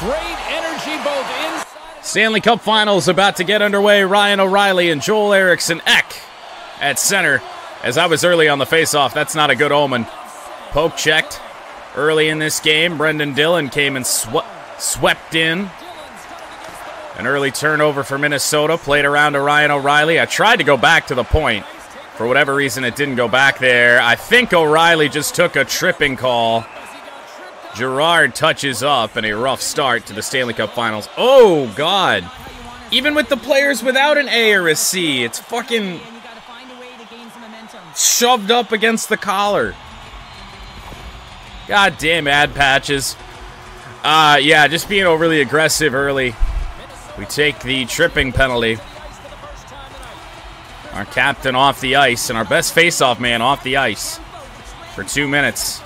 Great energy both inside. Stanley Cup Finals about to get underway. Ryan O'Reilly and Joel Eriksson Ek at center. As I was early on the faceoff, that's not a good omen. Poke checked early in this game. Brendan Dillon came and swept in. An early turnover for Minnesota. Played around to Ryan O'Reilly. I tried to go back to the point. For whatever reason, it didn't go back there. I think O'Reilly just took a tripping call. Girard touches up, and a rough start to the Stanley Cup Finals. Oh, God. Even with the players without an A or a C, it's fucking shoved up against the collar. God damn ad patches. Yeah, just being overly aggressive early. We take the tripping penalty. Our captain off the ice, and our best faceoff man off the ice for 2 minutes.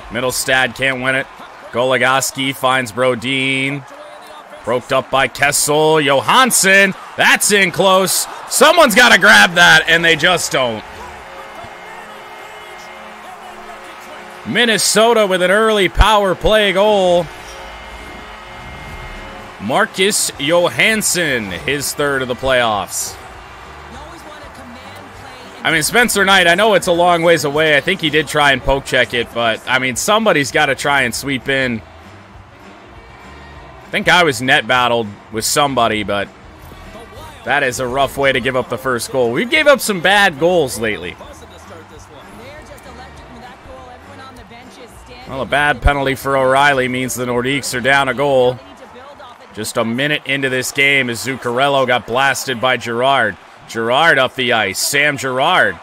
Middlestad can't win it. Goligoski finds Brodin. Broke up by Kessel. Johansson. That's in close. Someone's got to grab that, and they just don't. Minnesota with an early power play goal. Marcus Johansson, his third of the playoffs. I mean, Spencer Knight, I know it's a long ways away. I think he did try and poke check it, but, I mean, somebody's got to try and sweep in. I think I was net battled with somebody, but that is a rough way to give up the first goal. We gave up some bad goals lately. Well, a bad penalty for O'Reilly means the Nordiques are down a goal. Just a minute into this game as Zuccarello got blasted by Girard. Girard up the ice. Sam Girard.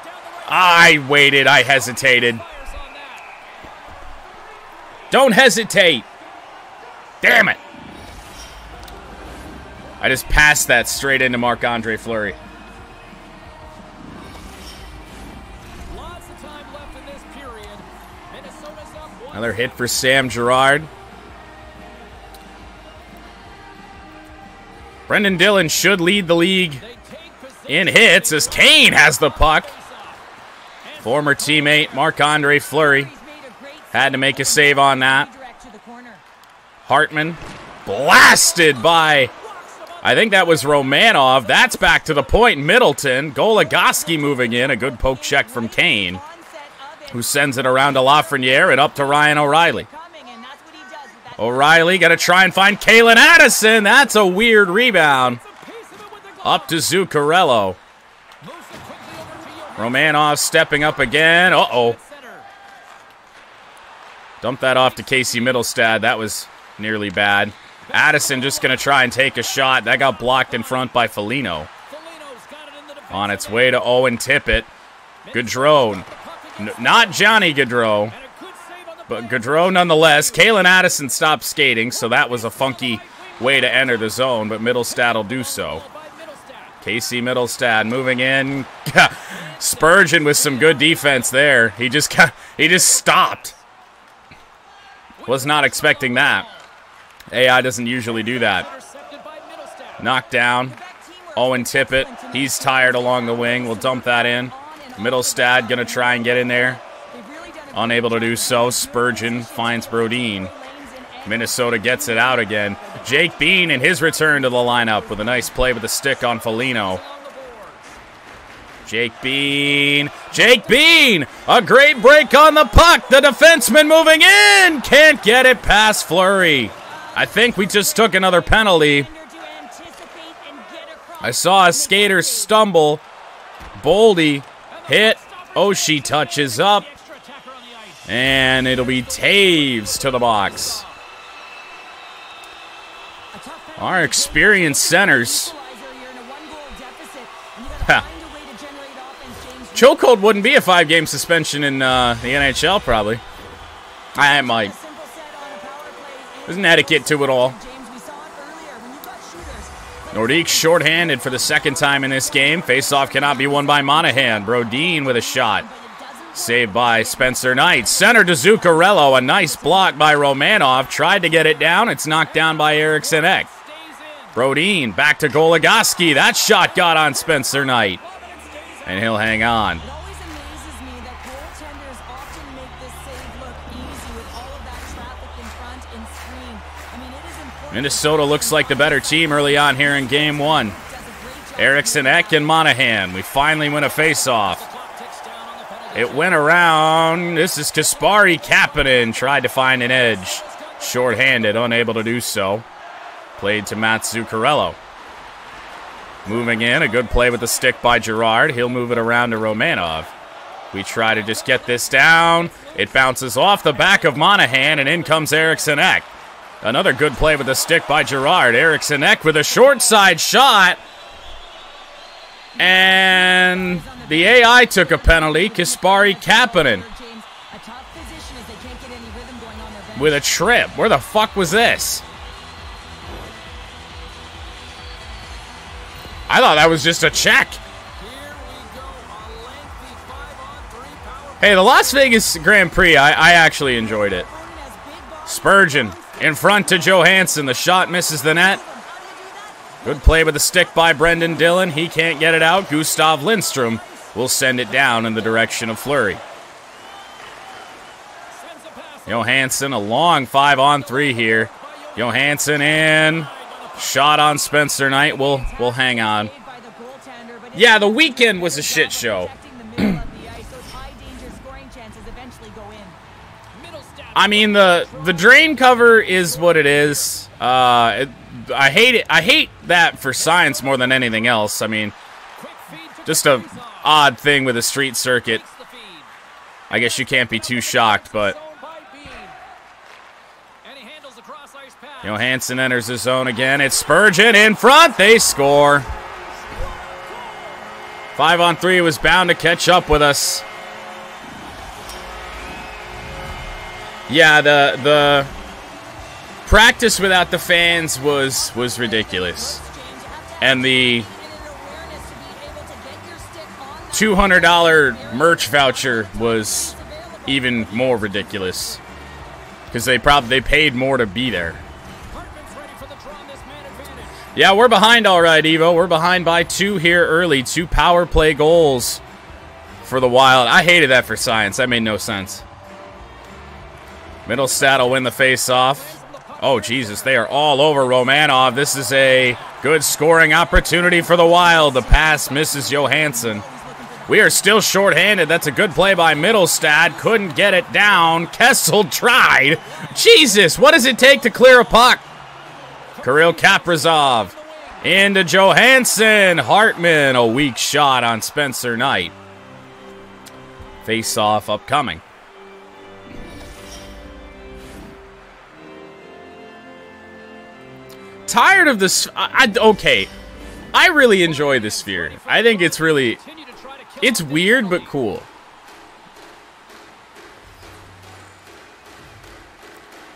I waited. I hesitated. Don't hesitate. Damn it. I just passed that straight into Marc-Andre Fleury. Another hit for Sam Girard. Brendan Dillon should lead the league in hits as Kane has the puck. Former teammate Marc-Andre Fleury had to make a save on that. Hartman blasted by, I think that was Romanov. That's back to the point. Middleton. Goligoski moving in. A good poke check from Kane, who sends it around to Lafreniere and up to Ryan O'Reilly. O'Reilly got to try and find Kalen Addison. That's a weird rebound. Up to Zuccarello. Romanov stepping up again. Uh-oh. Dump that off to Casey Middlestad. That was nearly bad. Addison just going to try and take a shot. That got blocked in front by Foligno. On its way to Owen Tippett. Gaudreau. Not Johnny Gaudreau, but Gaudreau nonetheless. Kalen Addison stopped skating, so that was a funky way to enter the zone, but Middlestad will do so. Casey Middlestad moving in. Spurgeon with some good defense there. He just stopped. Was not expecting that. AI doesn't usually do that. Knocked down. Owen Tippett. He's tired along the wing. We'll dump that in. Middlestad going to try and get in there. Unable to do so. Spurgeon finds Brodin. Minnesota gets it out again. Jake Bean in his return to the lineup with a nice play with the stick on Foligno. Jake Bean. Jake Bean! A great break on the puck. The defenseman moving in. Can't get it past Fleury. I think we just took another penalty. I saw a skater stumble. Boldy hit. Oshie touches up. And it'll be Taves to the box. Our experienced centers. Chokehold wouldn't be a 5-game suspension in the NHL, probably. I might. There's an etiquette to it all. Nordiques shorthanded for the second time in this game. Faceoff cannot be won by Monahan. Brodin with a shot. Saved by Spencer Knight. Center to Zuccarello. A nice block by Romanov. Tried to get it down. It's knocked down by Eriksson Ek. Brodin back to Goligoski. That shot got on Spencer Knight. And he'll hang on. Minnesota looks like the better team early on here in Game 1. Eriksson Ek and Monahan. We finally win a face-off. It went around. This is Kasperi Kapanen. Tried to find an edge. Short-handed, unable to do so. Played to Matt Zuccarello. Moving in, a good play with the stick by Girard. He'll move it around to Romanov. We try to just get this down. It bounces off the back of Monahan, and in comes Eriksson Ek. Another good play with the stick by Girard. Eriksson Ek with a short side shot. And the AI took a penalty. Kasperi Kapanen with a trip. Where the fuck was this? I thought that was just a check. Hey, the Las Vegas Grand Prix, I actually enjoyed it. Spurgeon in front to Johansson. The shot misses the net. Good play with the stick by Brendan Dillon. He can't get it out. Gustav Lindstrom will send it down in the direction of Fleury. Johansson, a long 5-on-3 here. Johansson in. Shot on Spencer Knight. We'll hang on. Yeah, the weekend was a shit show. I mean, the drain cover is what it is. I hate it. I hate that for science more than anything else. I mean, just a odd thing with a street circuit. I guess you can't be too shocked, but Johansson enters the zone again. It's Spurgeon in front. They score. 5-on-3 was bound to catch up with us. Yeah, the practice without the fans was ridiculous. And the $200 merch voucher was even more ridiculous. Because they paid more to be there. Yeah, we're behind all right, Evo. We're behind by 2 here early. 2 power play goals for the Wild. I hated that for science. That made no sense. Middlestad will win the face-off. Oh, Jesus, they are all over Romanov. This is a good scoring opportunity for the Wild. The pass misses Johansson. We are still shorthanded. That's a good play by Middlestad. Couldn't get it down. Kessel tried. Jesus, what does it take to clear a puck? Kirill Kaprizov into Johansson. Hartman, a weak shot on Spencer Knight. Face-off upcoming. Tired of this. Okay, I really enjoy this sphere. I think it's weird but cool.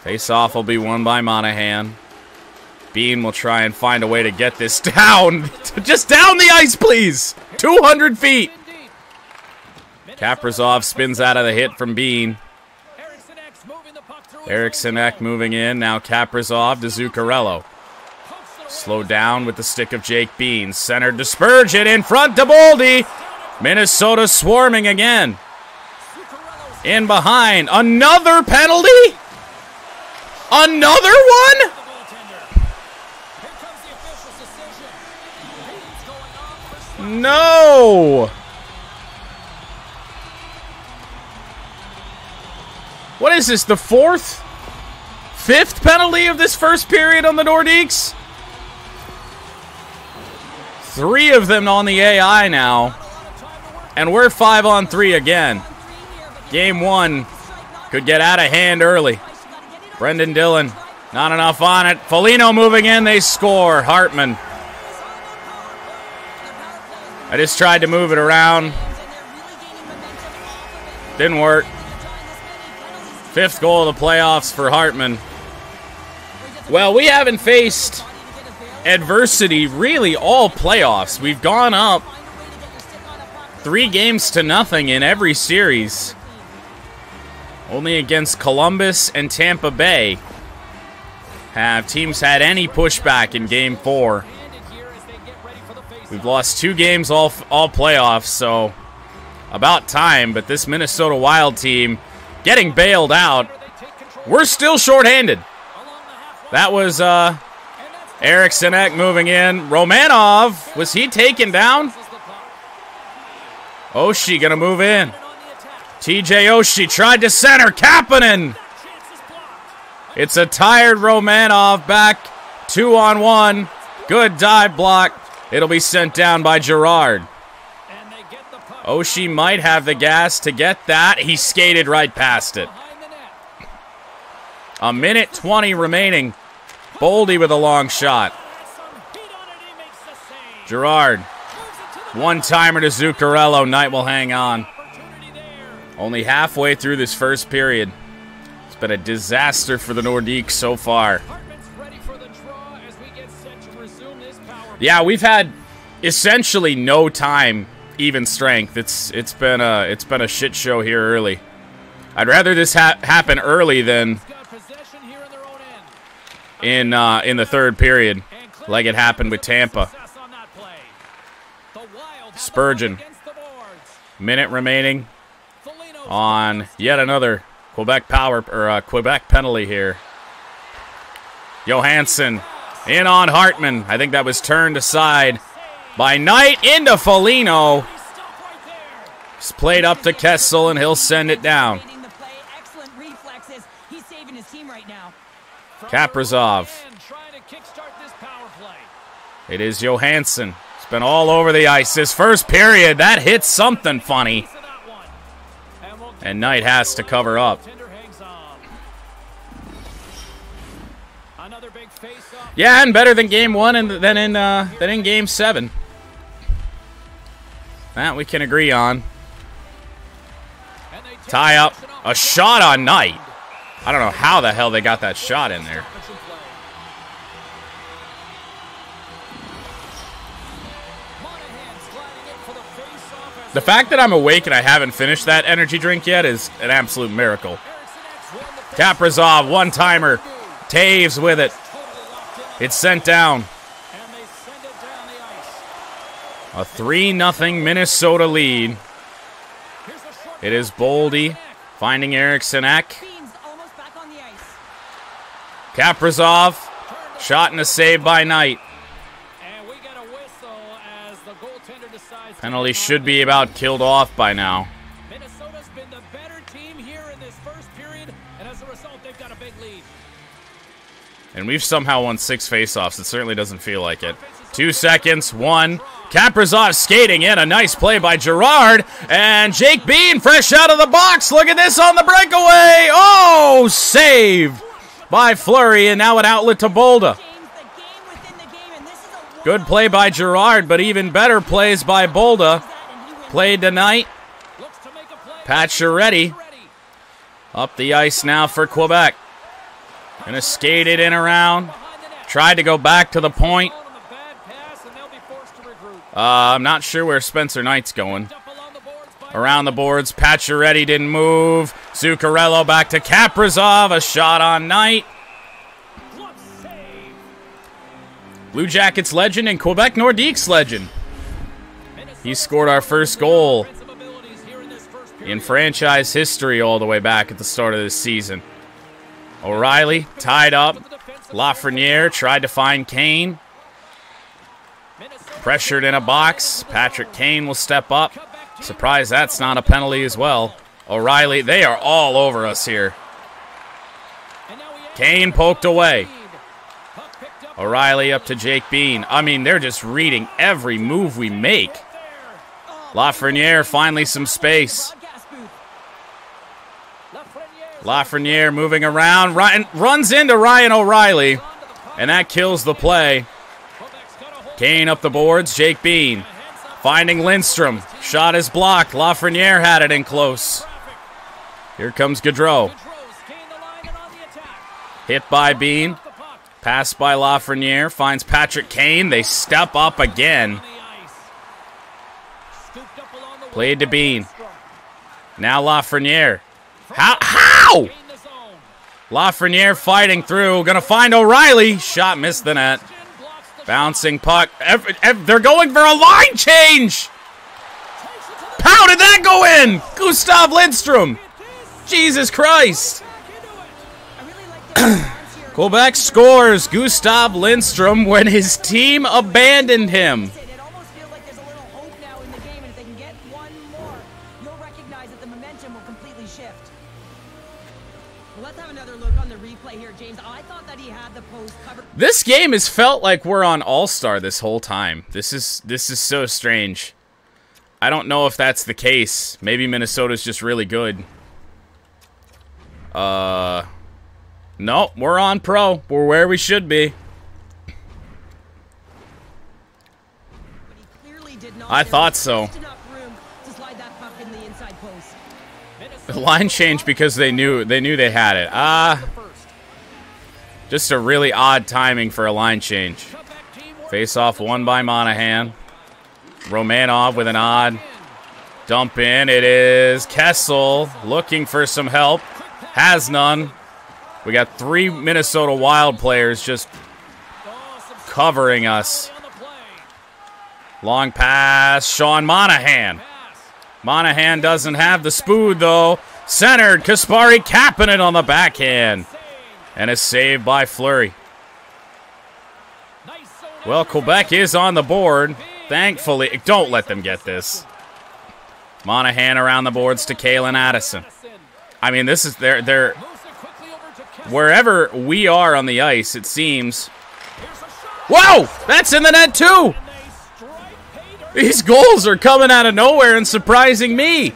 Face-off will be won by Monahan. Bean will try and find a way to get this down. Just down the ice, please. 200 feet. Kaprizov spins out of the hit from Bean. Eriksson Ek moving in. Now Kaprizov to Zuccarello. Slowed down with the stick of Jake Bean. Centered to Spurgeon in front to Boldy. Minnesota swarming again. In behind. Another penalty? Another one? No! What is this, the 4th? 5th penalty of this first period on the Nordiques? 3 of them on the AI now. And we're 5-on-3 again. Game 1 could get out of hand early. Brendan Dillon, not enough on it. Foligno moving in, they score. Hartman. I just tried to move it around. Didn't work. 5th goal of the playoffs for Hartman. Well, we haven't faced adversity really all playoffs. We've gone up 3-0 in every series. Only against Columbus and Tampa Bay have teams had any pushback in Game 4. We've lost 2 games all playoffs, so about time. But this Minnesota Wild team getting bailed out. We're still shorthanded. That was Eriksson Ek moving in. Romanov, was he taken down? Oshie gonna move in. TJ Oshie tried to center. Kapanen. It's a tired Romanov back 2-on-1. Good dive block. It'll be sent down by Girard. Oshie might have the gas to get that. He skated right past it. A minute 20 remaining. Boldy with a long shot. Girard. One-timer to Zuccarello. Knight will hang on. Only halfway through this first period. It's been a disaster for the Nordiques so far. Yeah, we've had essentially no time, even strength. It's been a shit show here early. I'd rather this happen early than in the third period, like it happened with Tampa. Spurgeon. Minute remaining on yet another Quebec Quebec penalty here. Johansson in on Hartman. I think that was turned aside by Knight into Foligno. It's played up to Kessel, and he'll send it down. Kaprizov. It is Johansson. It's been all over the ice this first period. That hit something funny. And Knight has to cover up. Yeah, and better than game 1 than in game 7. That we can agree on. Tie up. A shot on Knight. I don't know how the hell they got that shot in there. The fact that I'm awake and I haven't finished that energy drink yet is an absolute miracle. Kaprizov, one-timer. Taves with it. It's sent down. A 3-0 Minnesota lead. It is Boldy finding Eriksson Ek. Kaprizov, shot and a save by Knight. Penalty should be about killed off by now. Minnesota's been the better team here in this first period, and as a result, they've got a big lead. And we've somehow won 6 faceoffs. It certainly doesn't feel like it. 2 seconds, 1. Kaprizov skating in. A nice play by Girard. And Jake Bean fresh out of the box. Look at this on the breakaway. Oh, saved by Fleury, and now an outlet to Bolda. Good play by Girard, but even better plays by Bolda. Played tonight. Pacioretty up the ice now for Quebec. Gonna skate it in around. Tried to go back to the point. I'm not sure where Spencer Knight's going. Around the boards, Pacioretty didn't move. Zuccarello back to Kaprizov. A shot on Knight. Blue Jackets legend and Quebec Nordiques legend. He scored our first goal in franchise history all the way back at the start of this season. O'Reilly tied up. Lafreniere tried to find Kane. Pressured in a box. Patrick Kane will step up. Surprised that's not a penalty as well. O'Reilly, they are all over us here. Kane poked away. O'Reilly up to Jake Bean. I mean, they're just reading every move we make. Lafreniere, finally some space. Lafreniere moving around. Runs into Ryan O'Reilly. And that kills the play. Kane up the boards. Jake Bean finding Lindstrom. Shot is blocked. Lafreniere had it in close. Here comes Gaudreau. Hit by Bean. Pass by Lafreniere. Finds Patrick Kane. They step up again. Played to Bean. Now Lafreniere. How? Lafreniere fighting through. Gonna find O'Reilly. Shot missed the net. Bouncing puck. They're going for a line change. How did that go in? Gustav Lindstrom. Jesus Christ. Quebec scores Gustav Lindstrom when his team abandoned him. It almost feels like there's a little hope now in the game, and if they can get one more, you'll recognize that the momentum will completely shift. Well, let's have another look on the replay here, James. I thought that he had the post covered. This game has felt like we're on All-Star this whole time. This is so strange. I don't know if that's the case. Maybe Minnesota's just really good. No, we're on pro. We're where we should be. I thought so. The line changed because they knew they had it. Just a really odd timing for a line change. Face-off won by Monahan. Romanov with an odd dump in. It is Kessel looking for some help. Has none. We got 3 Minnesota Wild players just covering us. Long pass, Sean Monahan. Monahan doesn't have the spood, though. Centered, Kasperi Kapanen on the backhand. And a save by Fleury. Well, Quebec is on the board. Thankfully, don't let them get this. Monahan around the boards to Kalen Addison. I mean, this is they're wherever we are on the ice, it seems. Whoa! That's in the net, too! These goals are coming out of nowhere and surprising me.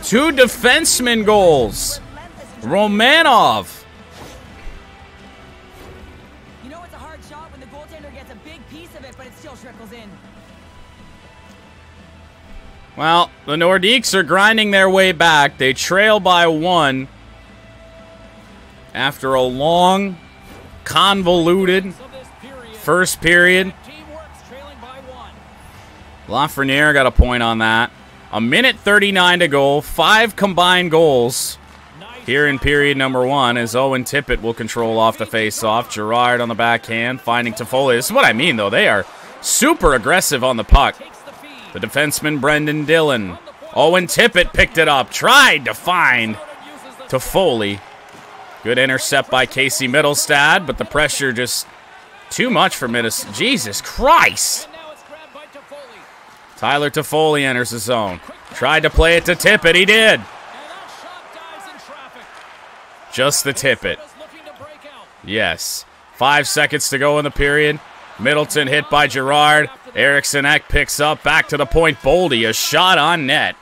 2 defenseman goals. Romanov. You know it's a hard shot when the goaltender gets a big piece of it, but it still trickles in. Well, the Nordiques are grinding their way back. They trail by 1 after a long, convoluted first period. Lafreniere got a point on that. A minute 39 to go. 5 combined goals here in period number 1 as Owen Tippett will control off the face-off. Girard on the backhand, finding Toffoli. This is what I mean, though. They are super aggressive on the puck. The defenseman, Brendan Dillon. Owen Tippett picked it up. Tried to find Toffoli. Good intercept by Casey Mittelstadt, but the pressure just too much for Minnesota. Jesus Christ. Tyler Toffoli enters the zone. Tried to play it to Tippett. He did. Just the Tippett. Yes. 5 seconds to go in the period. Middleton hit by Girard. Eriksson Ek picks up. Back to the point. Boldy, a shot on net.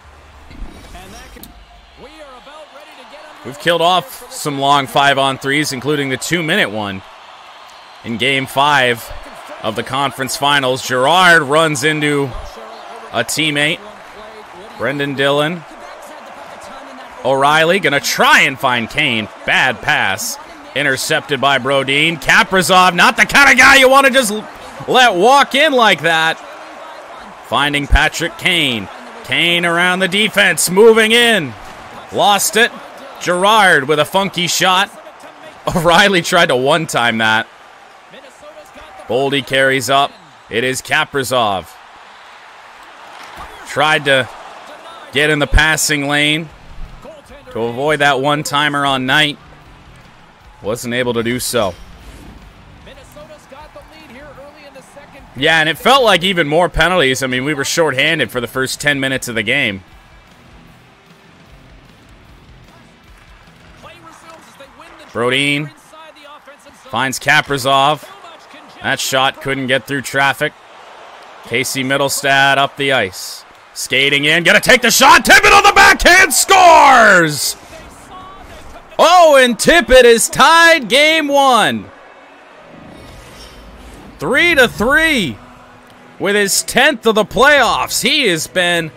We've killed off some long 5-on-3s, including the 2-minute one in Game 5 of the conference finals. Girard runs into a teammate. Brendan Dillon. O'Reilly gonna try and find Kane. Bad pass. Intercepted by Brodin. Kaprizov, not the kind of guy you want to just let walk in like that. Finding Patrick Kane. Kane around the defense, moving in. Lost it. Girard with a funky shot. O'Reilly tried to one-time that. Boldy carries up. It is Kaprizov. Tried to get in the passing lane to avoid that one-timer on Knight. Wasn't able to do so. Yeah, and it felt like even more penalties. I mean, we were shorthanded for the first 10 minutes of the game. Brodin finds Kaprizov. That shot couldn't get through traffic. Casey Mittelstadt up the ice. Skating in, gonna take the shot. Tippett on the backhand, scores! Oh, and Tippett is tied Game 1. 3-3 with his 10th of the playoffs. He has been,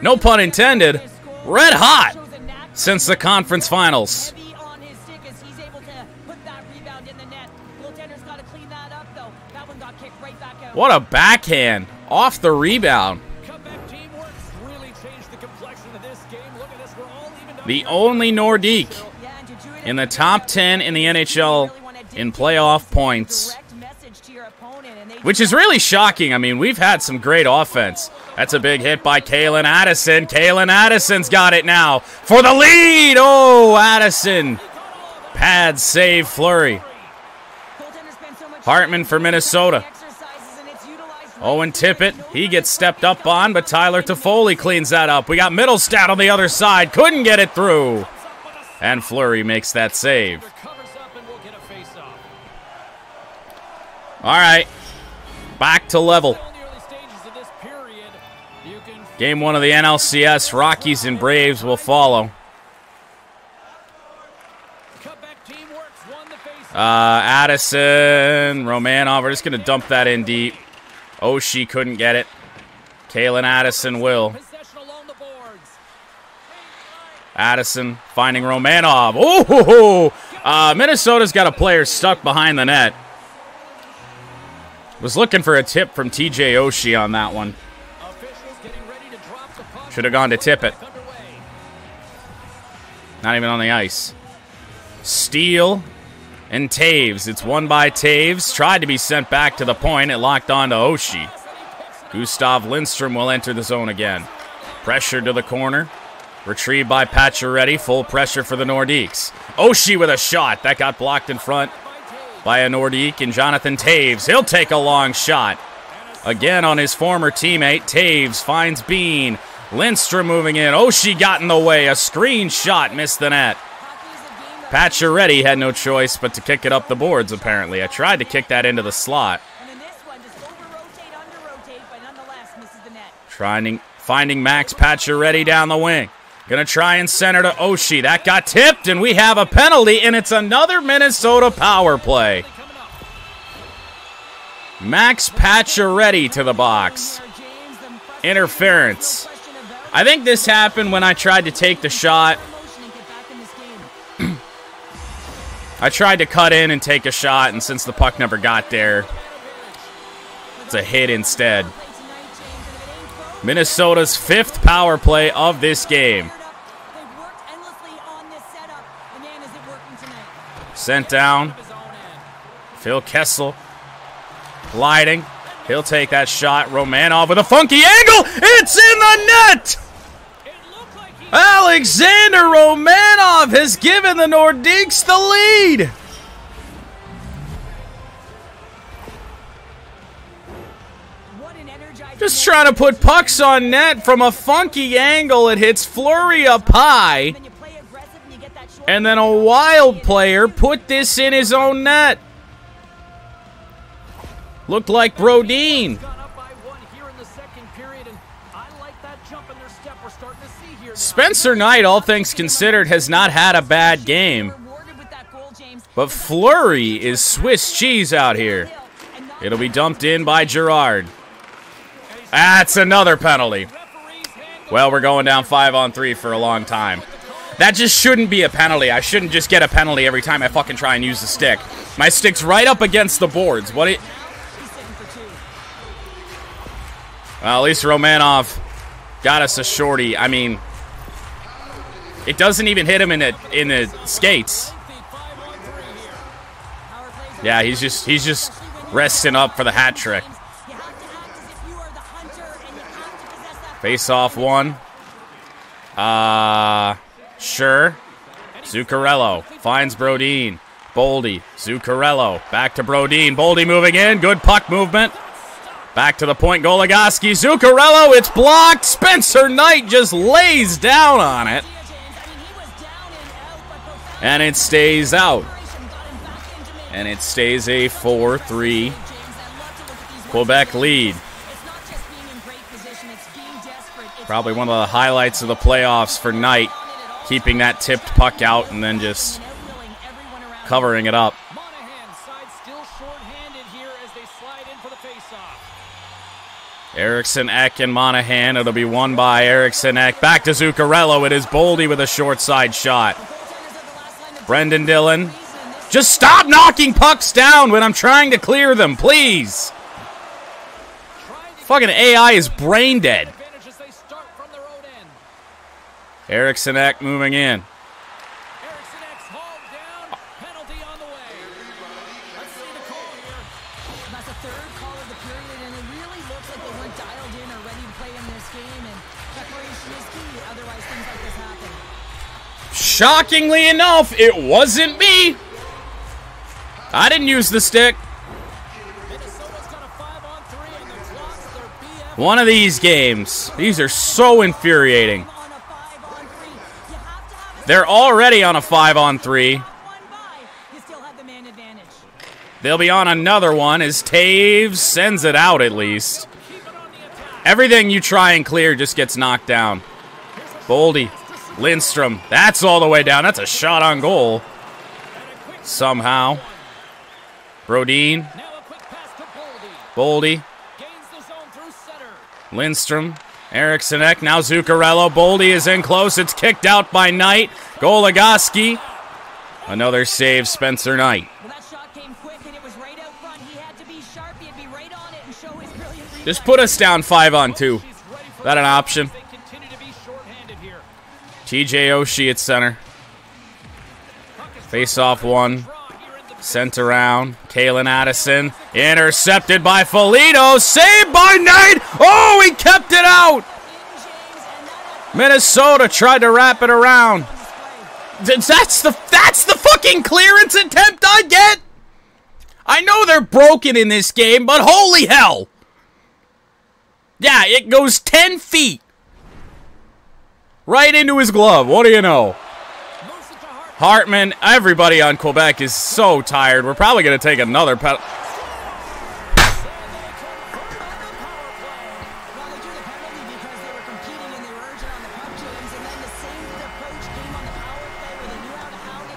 no pun intended, red hot since the conference finals. What a backhand off the rebound. The only Nordique in the top 10 in the NHL in playoff points, which is really shocking. I mean, we've had some great offense. That's a big hit by Kalen Addison. Kalen Addison's got it now for the lead. Oh, Addison Pad save, Fleury. Hartman for Minnesota. Owen Tippett, he gets stepped up on, but Tyler Toffoli cleans that up. We got Middlestat on the other side. Couldn't get it through. And Fleury makes that save. All right. Back to level. Game 1 of the NLCS. Rockies and Braves will follow. Addison, Romanov. We're just going to dump that in deep. Oshie couldn't get it. Kalen Addison will. Addison finding Romanov. Oh, Minnesota's got a player stuck behind the net. Was looking for a tip from TJ Oshie on that one. Should have gone to Tippett. Not even on the ice. Steele and Taves. It's won by Taves. Tried to be sent back to the point. It locked on to Oshie. Gustav Lindstrom will enter the zone again. Pressure to the corner. Retrieved by Pacioretty. Full pressure for the Nordiques. Oshie with a shot. That got blocked in front by a Nordique and Jonathan Taves. He'll take a long shot. Again on his former teammate. Taves finds Bean. Lindstrom moving in. Oshie got in the way. A screen shot missed the net. Pacioretty had no choice but to kick it up the boards, apparently. I tried to kick that into the slot. Finding Max Pacioretty down the wing. Gonna try and center to Oshie. That got tipped, and we have a penalty, and it's another Minnesota power play. Max Pacioretty to the box. Interference. I think this happened when I tried to take the shot. I tried to cut in and take a shot, and since the puck never got there, it's a hit instead. Minnesota's 5th power play of this game. Sent down. Phil Kessel gliding. He'll take that shot. Romanov with a funky angle. It's in the net! Alexander Romanov has given the Nordiques the lead. Just trying to put pucks on net from a funky angle. It hits Fleury up high. And then a wild player put this in his own net. Looked like Brodin. Spencer Knight, all things considered, has not had a bad game. But Fleury is Swiss cheese out here. It'll be dumped in by Girard. That's another penalty. Well, we're going down 5-on-3 for a long time. That just shouldn't be a penalty. I shouldn't just get a penalty every time I fucking try and use the stick. My stick's right up against the boards. Well, at least Romanov got us a shorty. I mean, it doesn't even hit him in the skates. Yeah, he's just resting up for the hat trick. Face off one. Sure. Zuccarello finds Brodin. Boldy. Zuccarello. Back to Brodin. Boldy moving in. Good puck movement. Back to the point. Goligoski. Zuccarello. It's blocked. Spencer Knight just lays down on it. And it stays out. And it stays a 4-3 Quebec lead. Probably one of the highlights of the playoffs for Knight, keeping that tipped puck out and then just covering it up. Eriksson Ek and Monahan. It'll be won by Eriksson Ek. Back to Zuccarello. It is Boldy with a short side shot. Brendan Dillon. Just stop knocking pucks down when I'm trying to clear them, please. Fucking AI is brain dead. Eriksson Ek moving in. Shockingly enough, it wasn't me. I didn't use the stick. One of these games. These are so infuriating. They're already on a 5-on-3. They'll be on another one as Taves sends it out at least. Everything you try and clear just gets knocked down. Boldy, Lindstrom, that's all the way down. That's a shot on goal. Somehow. Brodin. Boldy. Lindstrom. Eriksson-Ek, now Zuccarello. Boldy is in close. It's kicked out by Knight. Goligoski. Another save, Spencer Knight. Just put us down 5-on-2. Is that an option? TJ Oshie at center. Face-off one. Sent around. Kalen Addison. Intercepted by Foligno. Saved by Knight. Oh, he kept it out. Minnesota tried to wrap it around. That's the fucking clearance attempt I get. I know they're broken in this game, but holy hell. Yeah, it goes 10 feet. Right into his glove. What do you know? Hartman, everybody on Quebec is so tired. We're probably going to take another penalty.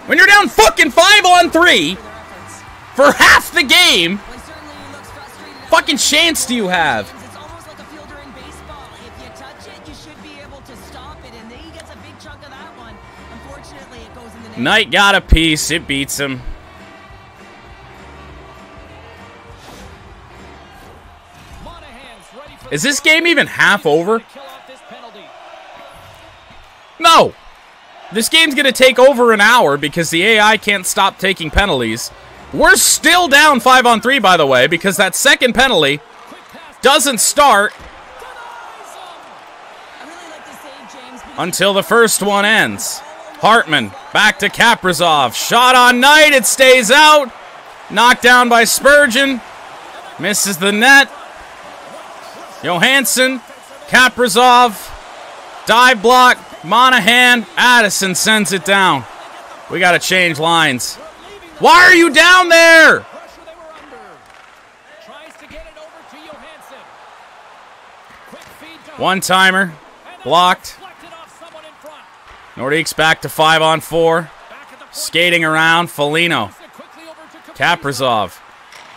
When you're down fucking 5-on-3 for half the game, fucking chance do you have? Knight got a piece. It beats him. Is this game even half over? No. This game's going to take over an hour because the AI can't stop taking penalties. We're still down 5-on-3, by the way, because that second penalty doesn't start until the first one ends. Hartman, back to Kaprizov. Shot on Knight, it stays out. Knocked down by Spurgeon. Misses the net. Johansson, Kaprizov. Dive block, Monahan. Addison sends it down. We got to change lines. Why are you down there? One-timer, blocked. Nordiques back to 5-on-4. Skating around, Foligno. Kaprizov.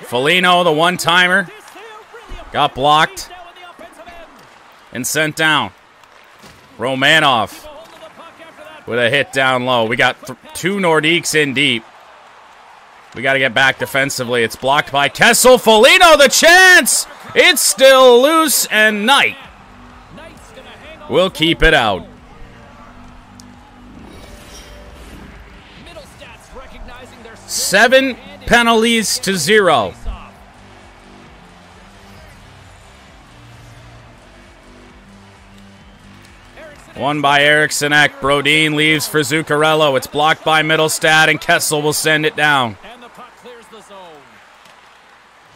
Foligno, the one-timer. Got blocked. And sent down. Romanov. With a hit down low. We got two Nordiques in deep. We got to get back defensively. It's blocked by Kessel. Foligno, the chance! It's still loose, and Knight will keep it out. Seven penalties to 0. One by Eriksson-Ek. Brodin leaves for Zuccarello. It's blocked by Middlestad, and Kessel will send it down.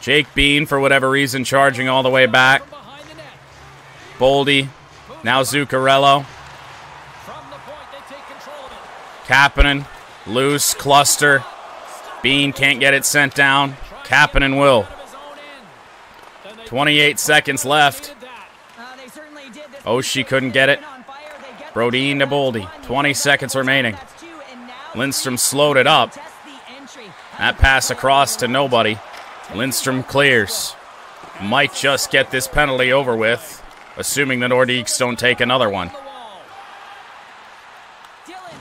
Jake Bean, for whatever reason, charging all the way back. Boldy. Now Zuccarello. Kapanen. Loose. Cluster. Bean can't get it sent down. Kapanen will. 28 seconds left. Oshie couldn't get it. Brodin to Boldy. 20 seconds remaining. Lindstrom slowed it up. That pass across to nobody. Lindstrom clears. Might just get this penalty over with, assuming the Nordiques don't take another one.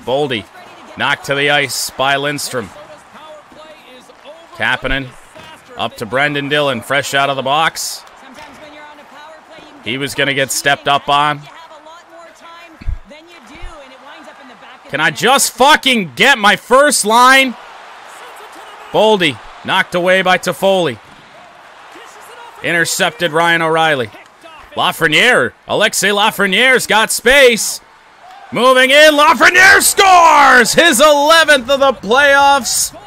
Boldy. Knocked to the ice by Lindstrom. Kapanen. Up to Brendan Dillon. Fresh out of the box. He was going to get stepped up on. Can I just fucking get my first line? Boldy. Knocked away by Toffoli. Intercepted Ryan O'Reilly. Lafreniere. Alexei Lafreniere's got space. Moving in, Lafreniere scores! His 11th of the playoffs.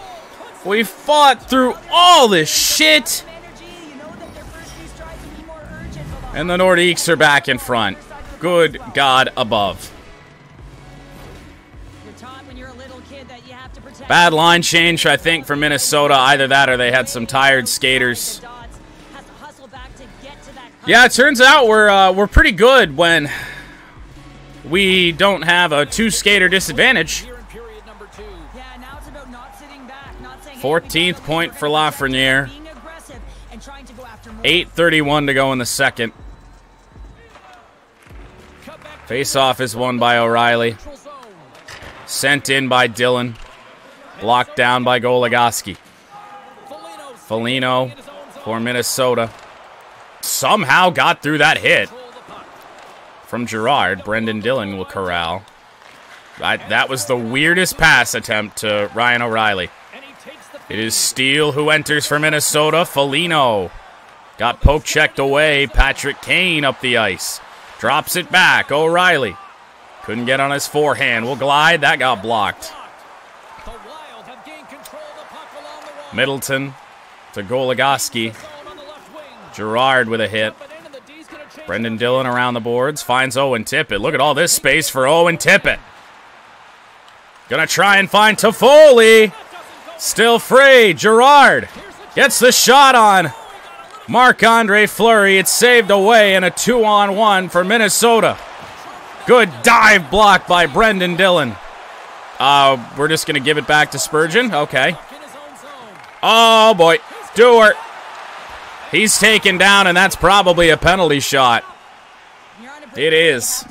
We fought through all this shit. And the Nordiques are back in front. Good God above. Bad line change, I think, for Minnesota. Either that or they had some tired skaters. Yeah, it turns out we're pretty good when we don't have a 2-skater disadvantage. 14th point for Lafreniere. 8:31 to go in the second. Face-off is won by O'Reilly. Sent in by Dillon. Blocked down by Goligoski. Foligno for Minnesota. Somehow got through that hit. From Girard, Brendan Dillon will corral. That was the weirdest pass attempt to Ryan O'Reilly. It is Steele who enters for Minnesota. Foligno got poke-checked away. Patrick Kane up the ice. Drops it back. O'Reilly. Couldn't get on his forehand. Will glide. That got blocked. Middleton to Goligoski. Girard with a hit. Brendan Dillon around the boards. Finds Owen Tippett. Look at all this space for Owen Tippett. Gonna try and find Toffoli. Still free. Girard gets the shot on Marc-Andre Fleury. It's saved away in a 2-on-1 for Minnesota. Good dive block by Brendan Dillon. We're just going to give it back to Spurgeon. Okay. Oh, boy. Dewar. He's taken down, and that's probably a penalty shot. It is.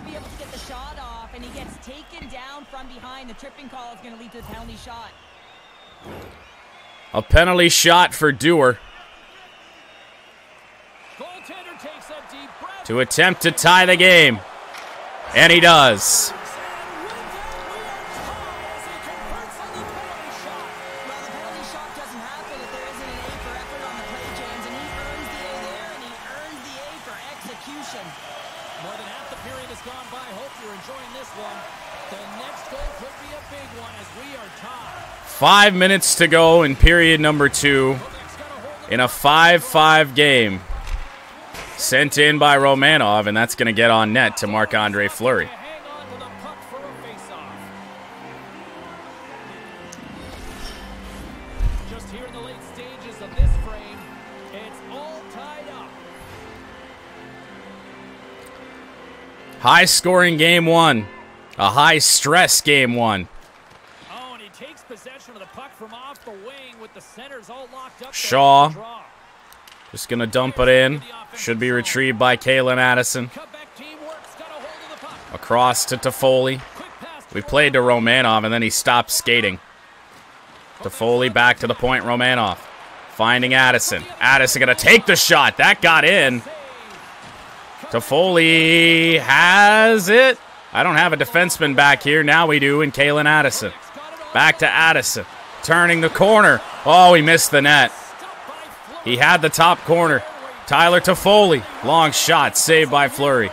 A penalty shot for Dewar. To attempt to tie the game. And he does. More than half the period has gone by. Hope you're enjoying this one. The next goal could be a big one as we are tied. 5 minutes to go in period number 2 in a 5-5 game. Sent in by Romanov, and that's going to get on net to Marc-Andre Fleury. Just here in the late stages of this frame, it's all tied up. High-scoring game 1. A high-stress game 1. Oh, and he takes possession of the puck from off the wing with the centers all locked up. Shaw. Just going to dump it in. Should be retrieved by Kalen Addison. Across to Toffoli. We played to Romanov, and then he stopped skating. Toffoli back to the point, Romanov. Finding Addison. Addison going to take the shot. That got in. Toffoli has it. I don't have a defenseman back here. Now we do in Kalen Addison. Back to Addison. Turning the corner. Oh, he missed the net. He had the top corner. Tyler Toffoli. Long shot. Saved by Fleury.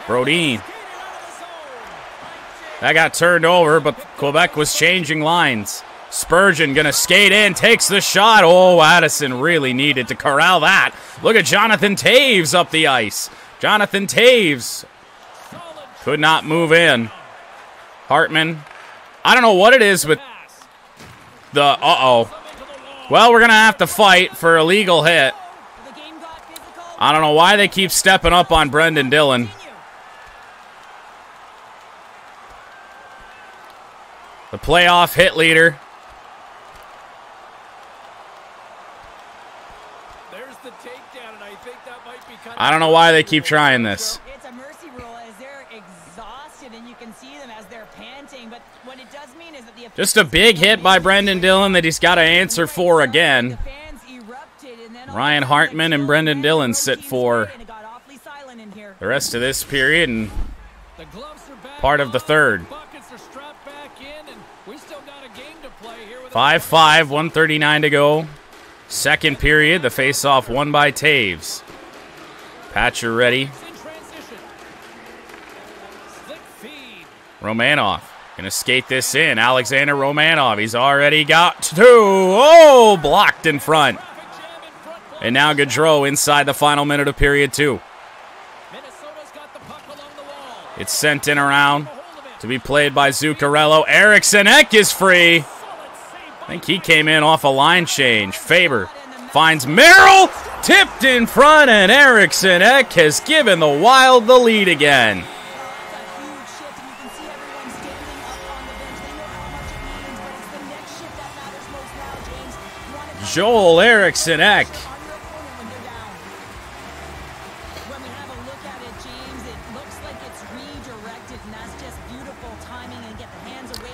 Brodin. That got turned over, but Quebec was changing lines. Spurgeon going to skate in. Takes the shot. Oh, Addison really needed to corral that. Look at Jonathan Taves up the ice. Jonathan Taves could not move in. Hartman. I don't know what it is with the... Uh-oh. Well, we're going to have to fight for a legal hit. I don't know why they keep stepping up on Brendan Dillon. The playoff hit leader. There's the takedown, and I think that might be kind of... I don't know why they keep trying this. It's a mercy rule as they're exhausted, and you can see them as they're panting, but what it does mean is that the... Just a big hit by Brendan Dillon that he's got to answer for again. Ryan Hartman and Brendan Dillon sit for the rest of this period and part of the third. 5-5, 1:39 to go. Second period, the face-off won by Taves. Patcher ready. Romanov gonna skate this in. Alexander Romanov, he's already got 2. Oh, blocked in front. And now Gaudreau inside the final minute of period 2. It's sent in around to be played by Zuccarello. Eriksson Ek is free. I think he came in off a line change. Faber finds Merrill, tipped in front, and Eriksson Ek has given the Wild the lead again. Joel Eriksson Ek.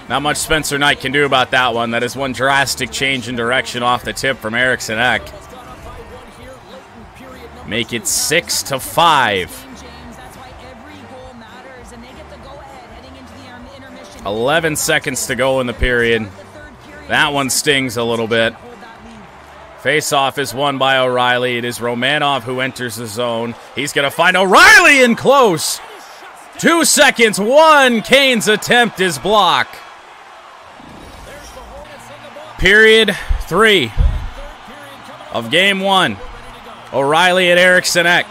Not much Spencer Knight can do about that one. That is one drastic change in direction off the tip from Eriksson Ek. Make it 6-5. 11 seconds to go in the period. That one stings a little bit. Face-off is won by O'Reilly. It is Romanov who enters the zone. He's going to find O'Reilly in close. 2 seconds. 1. Kane's attempt is blocked. Period 3 of game 1. O'Reilly and Eriksson Ek.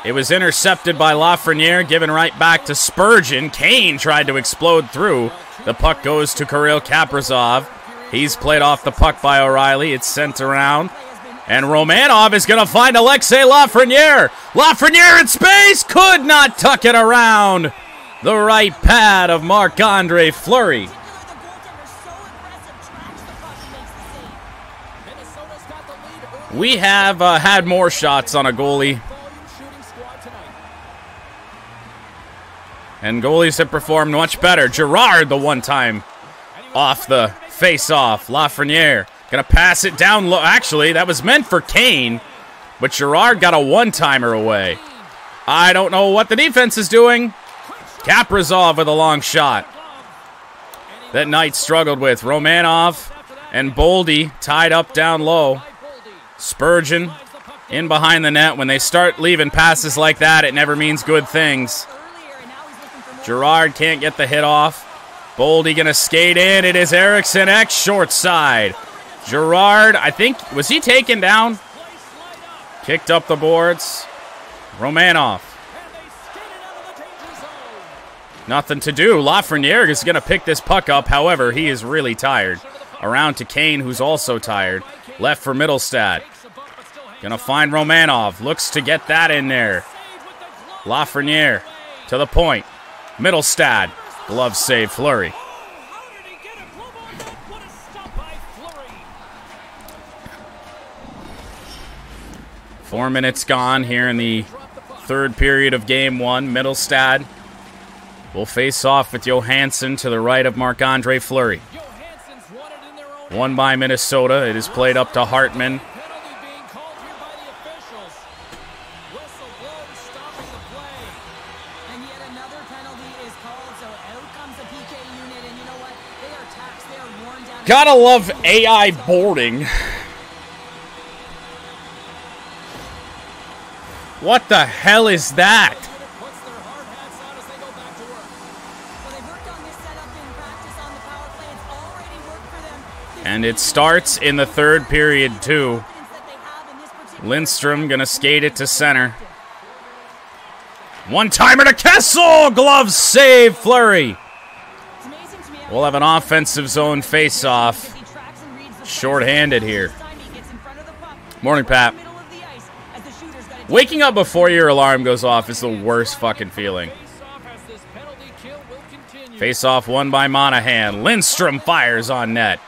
It was intercepted by Lafreniere, given right back to Spurgeon. Kane tried to explode through. The puck goes to Kirill Kaprizov. He's played off the puck by O'Reilly. It's sent around. And Romanov is going to find Alexei Lafreniere. Lafreniere in space. Could not tuck it around. The right pad of Marc-Andre Fleury. We have had more shots on a goalie. And goalies have performed much better. Girard, the one time off the face-off. Lafreniere going to pass it down low. Actually, that was meant for Kane. But Girard got a one-timer away. I don't know what the defense is doing. Kaprizov with a long shot that Knight struggled with. Romanov and Boldy tied up down low. Spurgeon in behind the net. When they start leaving passes like that, it never means good things. Girard can't get the hit off. Boldy going to skate in. It is Eriksson Ek, short side. Girard, I think, was he taken down? Kicked up the boards. Romanov. Nothing to do. Lafreniere is going to pick this puck up. However, he is really tired. Around to Kane, who's also tired. Left for Mittelstadt. Gonna find Romanov. Looks to get that in there. Lafreniere to the point. Mittelstadt. Glove save Fleury. Four minutes gone here in the third period of game 1. Mittelstadt will face off with Johansson to the right of Marc-Andre Fleury. Won by Minnesota. It is played up to Hartman. Gotta love AI boarding. What the hell is that? And it starts in the third period, too. Lindstrom gonna skate it to center. One-timer to Kessel! Glove save, Fleury. We'll have an offensive zone face-off. Short-handed here. Morning, Pat. Waking up before your alarm goes off is the worst fucking feeling. Face-off won by Monahan. Lindstrom fires on net.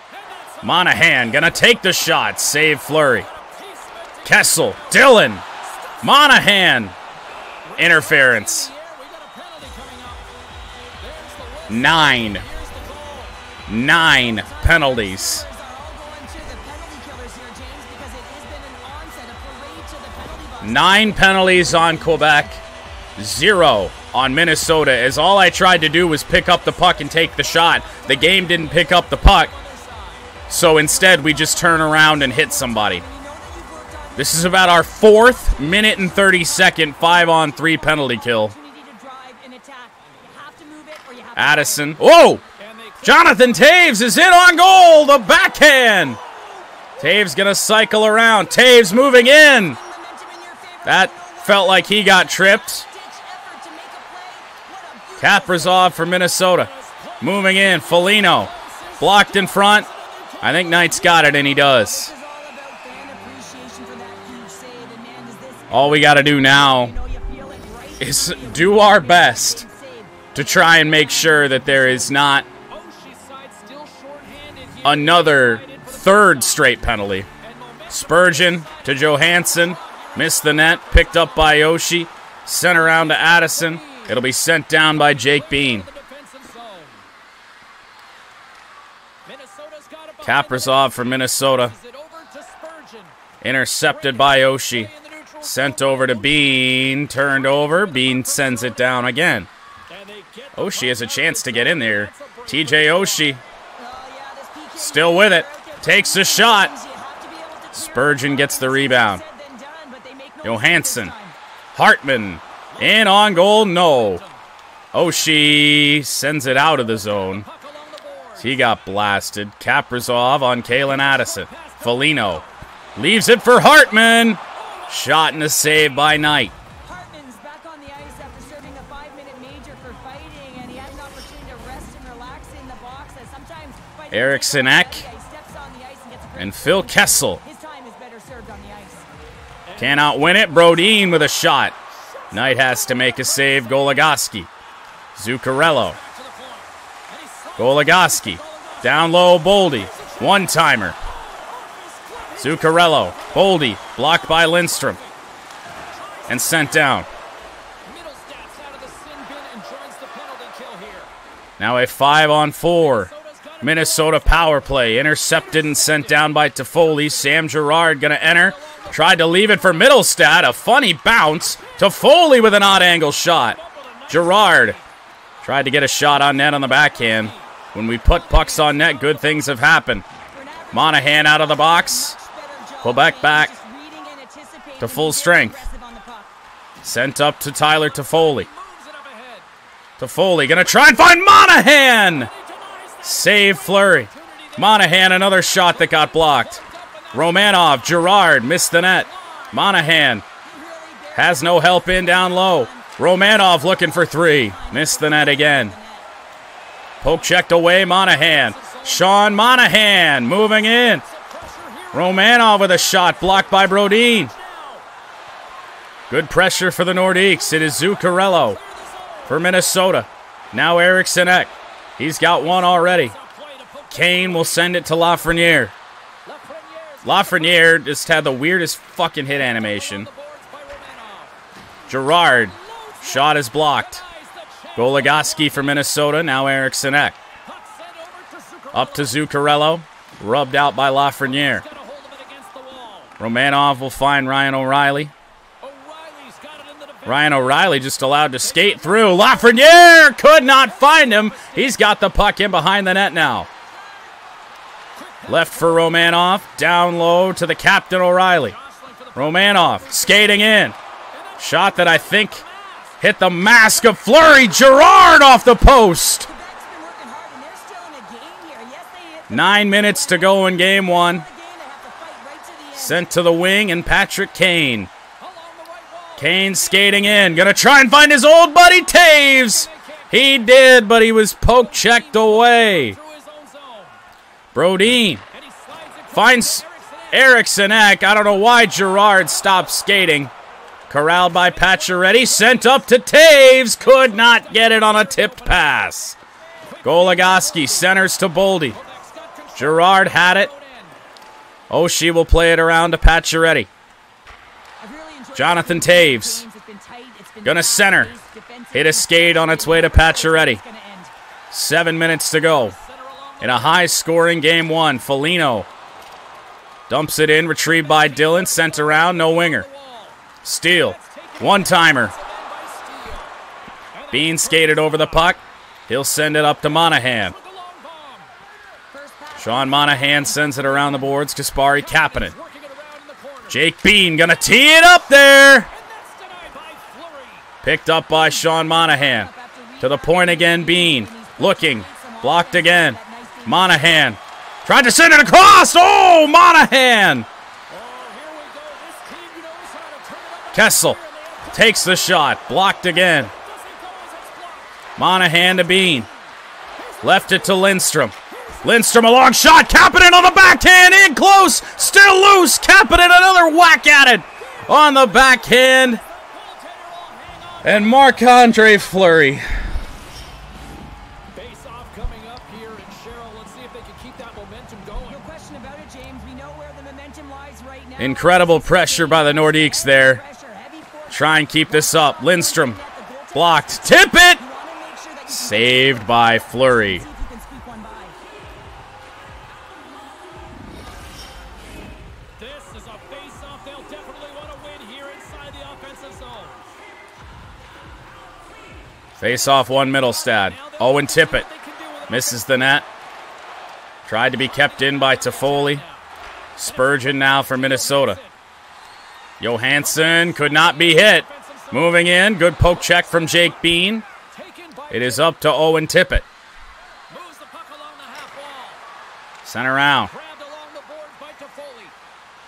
Monahan gonna take the shot. Save Fleury. Kessel. Dillon. Monahan. Interference. 9 penalties. 9 penalties on Quebec. 0 on Minnesota, as all I tried to do was pick up the puck and take the shot. The game didn't pick up the puck. So instead, we just turn around and hit somebody. This is about our 4th minute and 30-second 5-on-3 penalty kill. Addison. Whoa! Jonathan Toews is in on goal. The backhand. Toews going to cycle around. Toews moving in. That felt like he got tripped. Kaprizov for Minnesota. Moving in. Foligno. Blocked in front. I think Knight's got it, and he does. All we got to do now is do our best to try and make sure that there is not another third straight penalty. Spurgeon to Johansson. Missed the net. Picked up by Oshie. Sent around to Addison. It'll be sent down by Jake Bean. Kaprizov for Minnesota. Intercepted by Oshie. Sent over to Bean. Turned over. Bean sends it down again. Oshie has a chance to get in there. TJ Oshie. Still with it. Takes the shot. Spurgeon gets the rebound. Johansson. Hartman. In on goal. No. Oshie sends it out of the zone. He got blasted. Kaprizov on Kalen Addison. Foligno. Leaves it for Hartman. Shot and a save by Knight. Hartman's back on the ice after serving a 5-minute major for fighting, and he had an opportunity to rest and relax in the box. As sometimes Eric Sinek and Phil Kessel. His time is better served on the ice. Cannot win it. Brodin with a shot. Knight has to make a save. Goligoski. Zuccarello. Goligoski. Down low, Boldy. One-timer. Zuccarello. Boldy. Blocked by Lindstrom. And sent down. Now a 5-on-4. Minnesota power play. Intercepted and sent down by Toffoli. Sam Girard going to enter. Tried to leave it for Middlestat. A funny bounce. Toffoli with an odd angle shot. Girard tried to get a shot on net on the backhand. When we put pucks on net, good things have happened. Monahan out of the box. Quebec back to full strength. Sent up to Tyler Toffoli. Toffoli going to try and find Monahan. Save Fleury. Monahan, another shot that got blocked. Romanov, Girard missed the net. Monahan has no help in down low. Romanov looking for three. Missed the net again. Poke checked away, Monahan. Sean Monahan moving in. Romanov with a shot blocked by Brodin. Good pressure for the Nordiques. It is Zuccarello for Minnesota. Now Eric Sinek. He's got one already. Kane will send it to Lafreniere. Lafreniere just had the weirdest fucking hit animation. Girard. Shot is blocked. Goligoski for Minnesota. Now Eric Sinek. Up to Zuccarello. Rubbed out by Lafreniere. Romanov will find Ryan O'Reilly. Ryan O'Reilly just allowed to skate through. Lafreniere could not find him. He's got the puck in behind the net now. Left for Romanov. Down low to the captain O'Reilly. Romanov skating in. Shot that I think hit the mask of Fleury. Girard off the post. 9 minutes to go in game one. Sent to the wing and Patrick Kane. Kane skating in. Gonna try and find his old buddy Toews. He did, but he was poke checked away. Brodin finds Eric Sinek. I don't know why Girard stopped skating. Corralled by Pacioretty. Sent up to Toews. Could not get it on a tipped pass. Goligoski centers to Boldy. Girard had it. Oshie will play it around to Pacioretty. Jonathan Toews. Gonna center. Hit a skate on its way to Pacioretty. 7 minutes to go. In a high-scoring game one. Foligno dumps it in. Retrieved by Dillon. Sent around. No winger. Steal. One-timer. Bean skated over the puck. He'll send it up to Monahan. Sean Monahan sends it around the boards. Kasperi Kapanen. Jake Bean gonna tee it up there. Picked up by Sean Monahan. To the point again, Bean. Looking. Blocked again. Monahan. Tried to send it across. Oh, Monahan. Kessel takes the shot. Blocked again. Monahan to Bean. Left it to Lindstrom. Lindstrom a long shot. Kapanen on the backhand. In close. Still loose. Kapanen another whack at it on the backhand. And Marc-Andre Fleury. Face-off coming up here, and Cheryl, let's see if they can keep that momentum going. No question about it, James. We know where the momentum lies right now. Incredible pressure by the Nordiques there. Try and keep this up. Lindstrom blocked. Tip it. Saved by Fleury. This is a face-off they'll definitely want to win here inside the offensive zone. Face-off one Middlestad. Owen Tippett misses the net. Tried to be kept in by Toffoli. Spurgeon now for Minnesota. Johansson could not be hit. Moving in. Good poke check from Jake Bean. It is up to Owen Tippett. Sent around.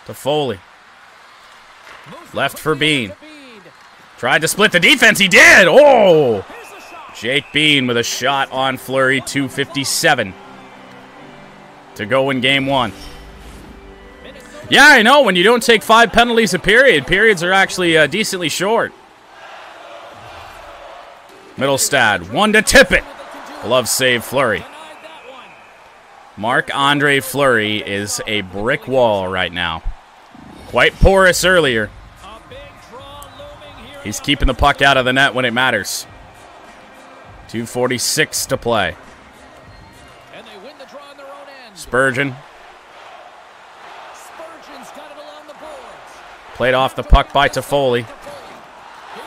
Toffoli. Left for Bean. Tried to split the defense. He did. Oh! Jake Bean with a shot on Fleury. 2:57 to go in game one. Yeah, I know. When you don't take 5 penalties a period, periods are actually decently short. Middlestad. One to Tippett. Glove save Fleury. Marc-Andre Fleury is a brick wall right now. Quite porous earlier. He's keeping the puck out of the net when it matters. 2:46 to play. Spurgeon. Played off the puck by Toffoli.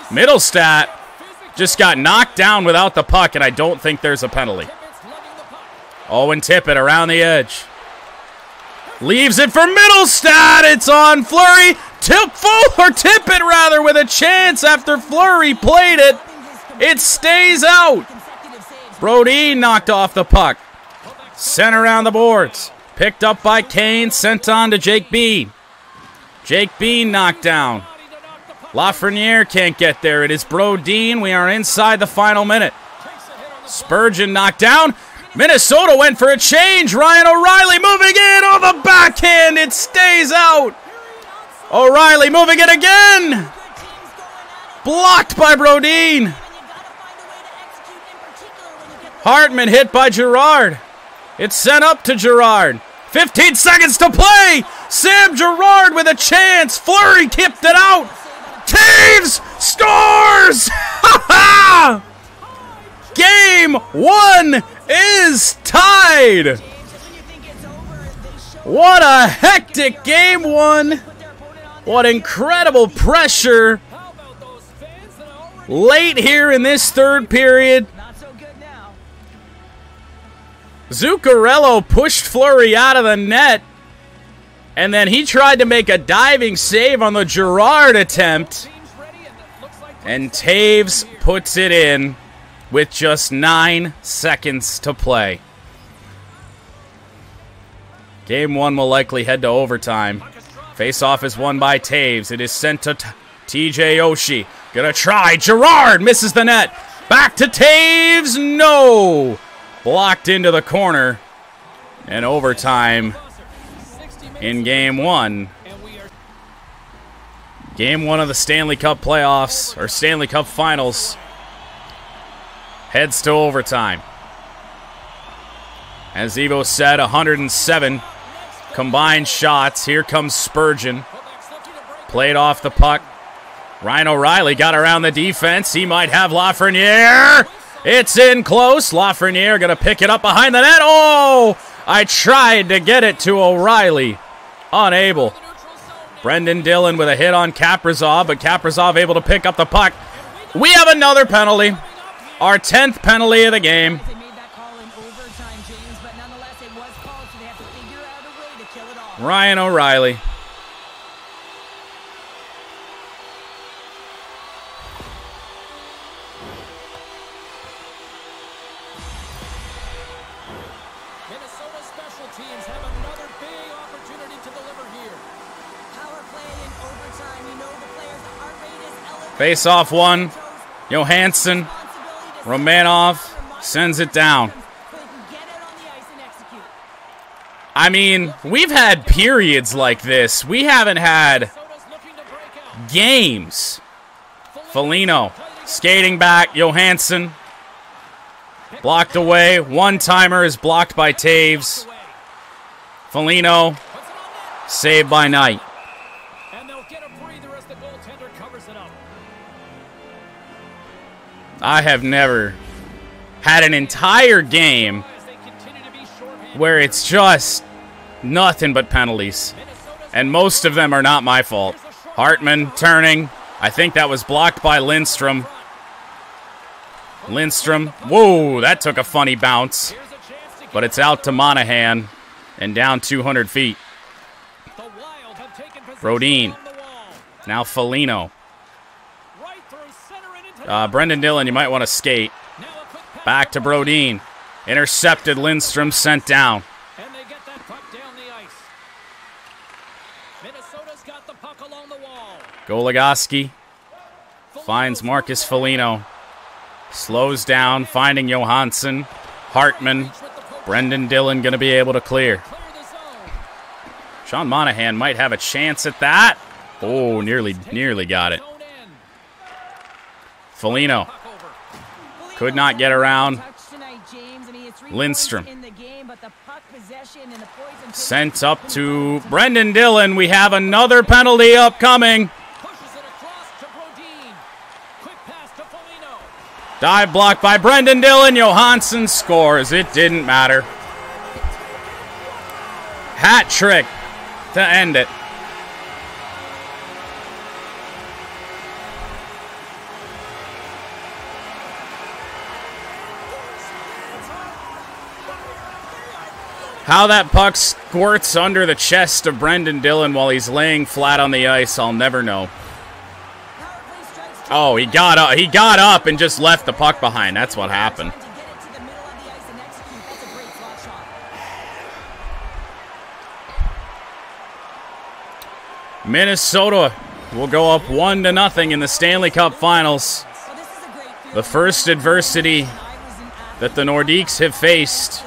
Middlestat just got knocked down without the puck, and I don't think there's a penalty. Owen Tippett around the edge. Leaves it for Middlestat. It's on Fleury. Tippett rather with a chance after Fleury played it. It stays out. Brodin knocked off the puck. Sent around the boards. Picked up by Kane. Sent on to Jake Bean. Jake Bean knocked down. Lafreniere can't get there. It is Brodin. We are inside the final minute. Spurgeon knocked down. Minnesota went for a change. Ryan O'Reilly moving in on the backhand. It stays out. O'Reilly moving it again. Blocked by Brodin. Hartman hit by Girard. It's sent up to Girard. 15 seconds to play. Sam Girard with a chance. Fleury kept it out. Taves scores! Game one is tied. What a hectic game one. What incredible pressure. Late here in this third period. Zuccarello pushed Fleury out of the net. And then he tried to make a diving save on the Girard attempt. And Taves puts it in with just 9 seconds to play. Game one will likely head to overtime. Face-off is won by Taves. It is sent to TJ Oshie. Gonna try. Girard misses the net. Back to Taves. No. Blocked into the corner. And overtime in game one. Game one of the Stanley Cup playoffs, or Stanley Cup finals, heads to overtime. As Evo said, 107 combined shots. Here comes Spurgeon. Played off the puck. Ryan O'Reilly got around the defense. He might have Lafreniere. It's in close. Lafreniere going to pick it up behind the net. Oh! I tried to get it to O'Reilly. Unable. Brendan Dillon with a hit on Kaprizov, but Kaprizov able to pick up the puck. We have another penalty. Our 10th penalty of the game. Ryan O'Reilly. Minnesota special teams have another big opportunity to deliver here. Power play in overtime. You know the players' heart rate is elevated. Face off one. Johansson. Romanov sends it down. I mean, we've had periods like this. We haven't had games. Foligno skating back. Johansson blocked away. One-timer is blocked by Taves. Foligno saved by Knight. And they'll get a breather as the goaltender covers it up. I have never had an entire game where it's just nothing but penalties. And most of them are not my fault. Hartman turning. I think that was blocked by Lindstrom. Lindstrom. Whoa, that took a funny bounce. But it's out to Monahan and down 200 feet. Brodin. Now Foligno. Brendan Dillon, you might want to skate. Back to Brodin. Intercepted. Lindstrom sent down. And they get that puck down the ice. Minnesota's got the puck along the wall. Goligoski finds Marcus Foligno. Slows down, finding Johansson. Hartman. Brendan Dillon going to be able to clear. Sean Monahan might have a chance at that. Oh, nearly got it. Foligno could not get around. Lindstrom sent up to Brendan Dillon. We have another penalty upcoming. Dive block by Brendan Dillon. Johansson scores. It didn't matter. Hat trick to end it. How that puck squirts under the chest of Brendan Dillon while he's laying flat on the ice, I'll never know. Oh, he got up and just left the puck behind. That's what happened. Minnesota will go up 1-0 in the Stanley Cup Finals. The first adversity that the Nordiques have faced